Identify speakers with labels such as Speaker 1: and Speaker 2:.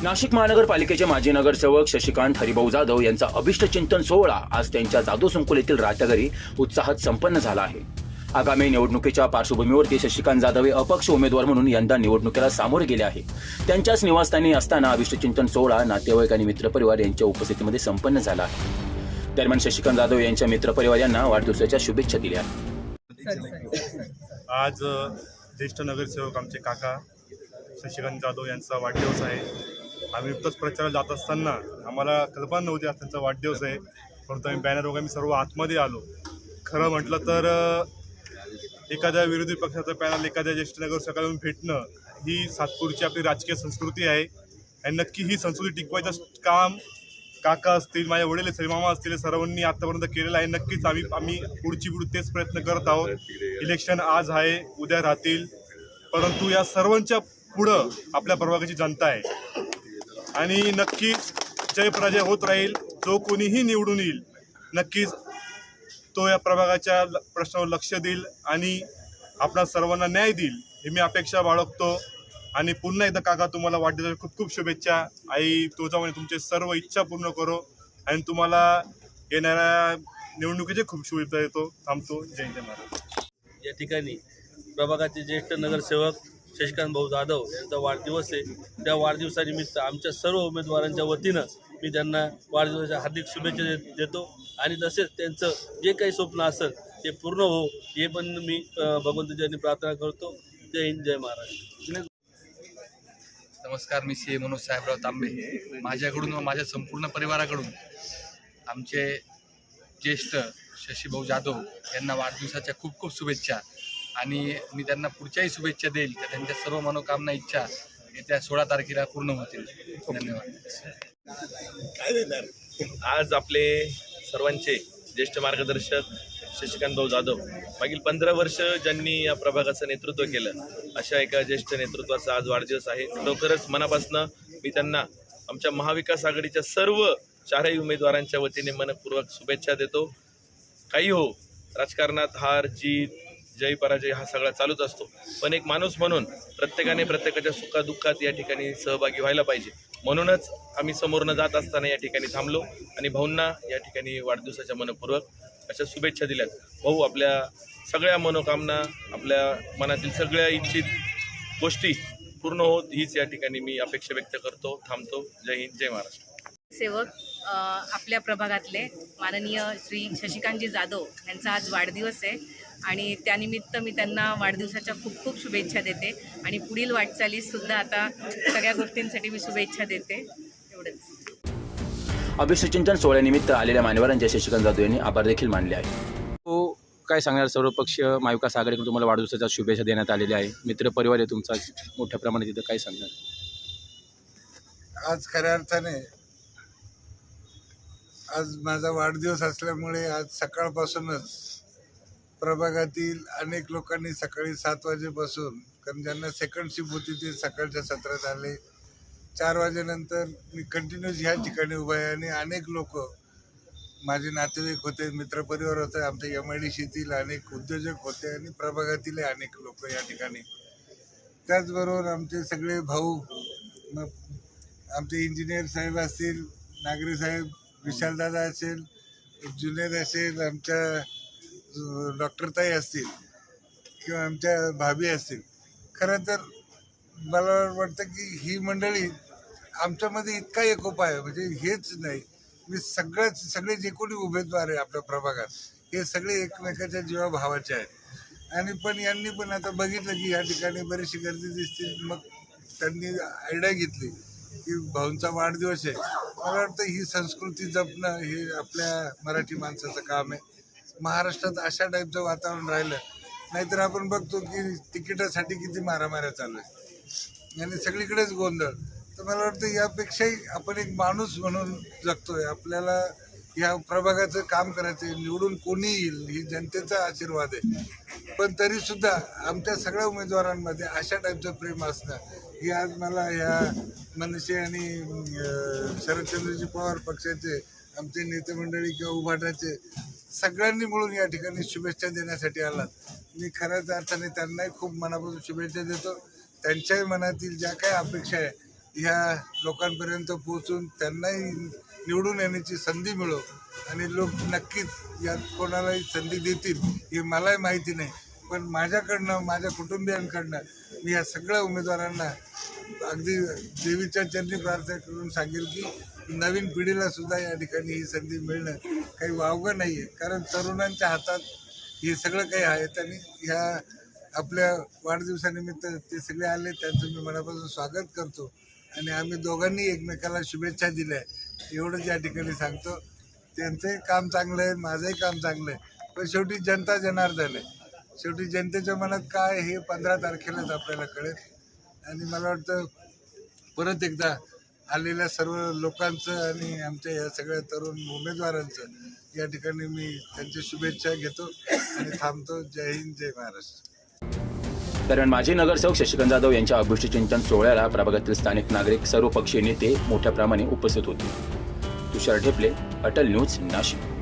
Speaker 1: नाशिक महानगरपालिकेचे माजी नगरसेवक शशिकांत हरिभाऊ जाधव यांचा अभिष्टचिंतन सोहळा आज त्यांच्या जाधव संकुल येथील राहत्याघरी उत्साहात संपन्न झाला आहे। आगामी निवडणुकीच्या पार्श्वभूमीवरती शशिकांत जाधव हे अपक्ष उमेदवार म्हणून यंदा निवडणुकीला सामोरे गेले आहे। त्यांच्याच निवासस्थानी असताना अभिष्टचिंतन सोहळा नातेवाईक आणि मित्रपरिवार यांच्या उपस्थितीमध्ये संपन्न झाला आहे। दरम्यान शशिकांत जाधव यांच्या मित्रपरिवार यांना वाढदिवसाच्या शुभेच्छा दिल्या आहेत।
Speaker 2: आज ज्येष्ठ नगरसेवक आमचे काका शशिकांत जाधव यांचा वाढदिवस आहे। आम्ही नुकतंच प्रचाराला जात असताना आम्हाला कल्पना नव्हती आज त्यांचा वाढदिवस आहे, परंतु आम्ही बॅनर वगैरे सर्व आतमध्ये आलो। खरं म्हटलं तर एखाद्या विरोधी पक्षाचा पॅनल एखाद्या ज्येष्ठ नगरसेवकाला येऊन भेटणं ही सातपूरची आपली राजकीय संस्कृती आहे आणि नक्की ही संस्कृती टिकवायचं काम काका असतील, माझे वडील असतील, मामा असतील, सर्वांनी आतापर्यंत केलेलं आहे। नक्कीच आम्ही पुढची तेच प्रयत्न करत आहोत। इलेक्शन आज आहे, उद्या राहतील, परंतु या सर्वांच्या पुढं आपल्या प्रभागाची जनता आहे आणि नक्कीच जय पराजय होत राहील। जो कोणीही निवडून येईल नक्कीच तो या प्रभागाच्या प्रश्नावर लक्ष देईल आणि आपल्या सर्वांना न्याय देईल ही मी अपेक्षा बाळगतो। आणि पुन्हा एकदा काका तुम्हाला वाढदिवसाच्या खूप खूप शुभेच्छा। आई तुळजाभवानी तुमचे सर्व इच्छा पूर्ण करो आणि तुम्हाला येणाऱ्या निवडणुकीचे खूप शुभेच्छा देतो। थांबतो। जय जय महाराज।
Speaker 3: या ठिकाणी प्रभागाचे ज्येष्ठ नगरसेवक शशिकांत भाऊ जाधव यांचा वाढदिवस आहे। त्या वाढदिवसानिमित्त आमच्या सर्व उमेदवारांच्या वतीनं मी त्यांना वाढदिवसाच्या हार्दिक शुभेच्छा देतो आणि तसेच त्यांचं जे काही स्वप्न असेल ते पूर्ण हो हे पण मी भगवंताची प्रार्थना करतो। जय हिंद, जय महाराष्ट्र।
Speaker 4: नमस्कार, मी सी मनोज साहेबराव तांबे। माझ्याकडून व माझ्या संपूर्ण परिवाराकडून आमचे ज्येष्ठ शशिभाऊ जाधव यांना वाढदिवसाच्या खूप खूप शुभेच्छा आणि मी त्यांना पुढच्याही शुभेच्छा देईल तर त्यांच्या सर्व मनोकामना इच्छा येत्या 16 तारखेला पूर्ण होतील। धन्यवाद।
Speaker 5: आज आपले सर्वांचे ज्येष्ठ मार्गदर्शक शशिकांत भाऊ जाधव मागील 15 वर्ष ज्यांनी या प्रभागाचं नेतृत्व केलं अशा एका ज्येष्ठ नेतृत्वाचा आज वाढदिवस आहे। लवकरच मनापासून मी त्यांना आमच्या महाविकास आघाडीच्या सर्व 4ही उमेदवारांच्या वतीने मनपूर्वक शुभेच्छा देतो। काही हो, राजकारणात हार जीत जय पराजय हा सगळा चालूच असतो, पण एक माणूस म्हणून प्रत्येकाने प्रत्येकाच्या सुखादुःखात या ठिकाणी सहभागी व्हायला पाहिजे। म्हणूनच आम्ही समोरनं जात असताना या ठिकाणी थांबलो आणि भाऊंना या ठिकाणी वाढदिवसाच्या मनपूर्वक अशा शुभेच्छा दिल्यात। भाऊ, आपल्या सगळ्या मनोकामना आपल्या मनातील सगळ्या इच्छित गोष्टी पूर्ण होत हीच या ठिकाणी मी अपेक्षा व्यक्त करतो। थांबतो। जय हिंद, जय महाराष्ट्र।
Speaker 6: सेवक आपल्या प्रभागातले माननीय श्री शशिकांतजी जाधव यांचा आज वाढदिवस आहे आणि त्यानिमित्त मी त्यांना वाढदिवसाच्या खूप खूप शुभेच्छा देते आणि पुढील वाटचालीस सुद्धा आता सगळ्या गोष्टींसाठी मी शुभेच्छा देते। एवढंच।
Speaker 1: अभिष्टचिंतन सोहळ्यानिमित्त आलेल्या मान्यवरांचे शशिकांत जाधव यांनी आभार देखील मानले आहे। तो काय सांगणार, सर्वपक्षीय महाविकास आघाडीकडून तुम्हाला वाढदिवसाच्या शुभेच्छा देण्यात आलेल्या आहे, मित्रपरिवार आहे तुमचा मोठ्या प्रमाणात, तिथं काय सांगणार?
Speaker 7: आज खऱ्या अर्थाने आज माझा वाढदिवस असल्यामुळे आज सकाळपासूनच प्रभागातील अनेक लोकांनी सकाळी 7 वाजेपासून, कारण ज्यांना सेकंड शिफ्ट होती ते सकाळच्या सत्रात आले। 4 वाजेनंतर मी कंटिन्यूस ह्या ठिकाणी उभा आहे आणि अनेक लोक माझे नातेवाईक होते, मित्रपरिवार होते, आमच्या MIDCतील अनेक उद्योजक होते आणि प्रभागातील अनेक लोक या ठिकाणी। त्याचबरोबर आमचे सगळे भाऊ, आमचे इंजिनियर साहेब असतील, नागरे साहेब, विशालदादा असेल, जुनेद असेल, आमच्या डॉक्टरताई असतील किंवा आमच्या भाभी असतील। खरं तर मला वाटतं की ही मंडळी आमच्यामध्ये इतका एकोपा आहे, म्हणजे हेच नाही, मी सगळे जे कोणी उमेदवार आहे आपल्या प्रभागात हे सगळे एकमेकाच्या जीवाभावाचे आहेत। आणि पण यांनी पण आता बघितलं की या ठिकाणी बरीचशी गर्दी दिसते, मग त्यांनी आयडिया घेतली की भाऊंचा वाढदिवस आहे। मला वाटतं ही संस्कृती जपणं हे आपल्या मराठी माणसाचं काम आहे। महाराष्ट्रात अशा टाईपचं वातावरण राहिलं, नाहीतर आपण बघतो की तिकिटासाठी किती मारामाऱ्या चालू आहे आणि सगळीकडेच गोंधळ। तर मला वाटतं यापेक्षाही आपण एक माणूस म्हणून जगतोय, आपल्याला या प्रभागाचं काम करायचं आहे। निवडून कोणी येईल ही जनतेचा आशीर्वाद आहे, पण तरीसुद्धा आमच्या सगळ्या उमेदवारांमध्ये अशा टाईपचं प्रेम असणं ही आज मला या मनसे आणि शरदचंद्रजी पवार पक्षाचे आमचे नेते मंडळी किंवा उभाटाचे सगळ्यांनी मिळून या ठिकाणी शुभेच्छा देण्यासाठी आलात। मी खऱ्याच अर्थाने त्यांनाही खूप मनापासून शुभेच्छा देतो। त्यांच्याही मनातील ज्या काही अपेक्षा आहे ह्या लोकांपर्यंत पोहोचून त्यांनाही निवडून येण्याची संधी मिळो आणि लोक नक्कीच यात कोणालाही संधी देतील हे मलाही माहिती नाही, पण माझ्याकडनं माझ्या कुटुंबियांकडनं मी या सगळ्या उमेदवारांना अगदी देवीच्या चरणी प्रार्थना करून सांगेल की नवीन पिढीला सुद्धा या ठिकाणी ही संधी मिळणं काही वावगं नाही आहे, कारण तरुणांच्या हातात हे सगळं काही आहे आणि ह्या आपल्या वाढदिवसानिमित्त ते सगळे आले त्यांचं मी मनापासून स्वागत करतो आणि आम्ही दोघांनी एकमेकाला शुभेच्छा दिल्या एवढंच या ठिकाणी सांगतो. त्यांचंही काम चांगलं आहे, माझंही काम चांगलं आहे, पण शेवटी जनता जनार्दन आहे. शेवटी जनतेच्या मनात काय हे 15 तारखेलाच आपल्याला कळेल आणि मला वाटतं परत एकदा आलेल्या सर्व लोकांचं आणि आमच्या या सगळ्या तरुण उमेदवारांचं या ठिकाणी मी त्यांच्या शुभेच्छा घेतो आणि थांबतो. जय हिंद, जय महाराष्ट्र.
Speaker 1: दरम्यान माजी नगरसेवक शशिकांत जाधव यांच्या अभिष्टचिंतन सोहळ्याला प्रभागातील स्थानिक नागरिक, सर्वपक्षीय नेते मोठ्या प्रमाणे उपस्थित होते. तुषार ढेपले, अटल न्यूज, नाशिक.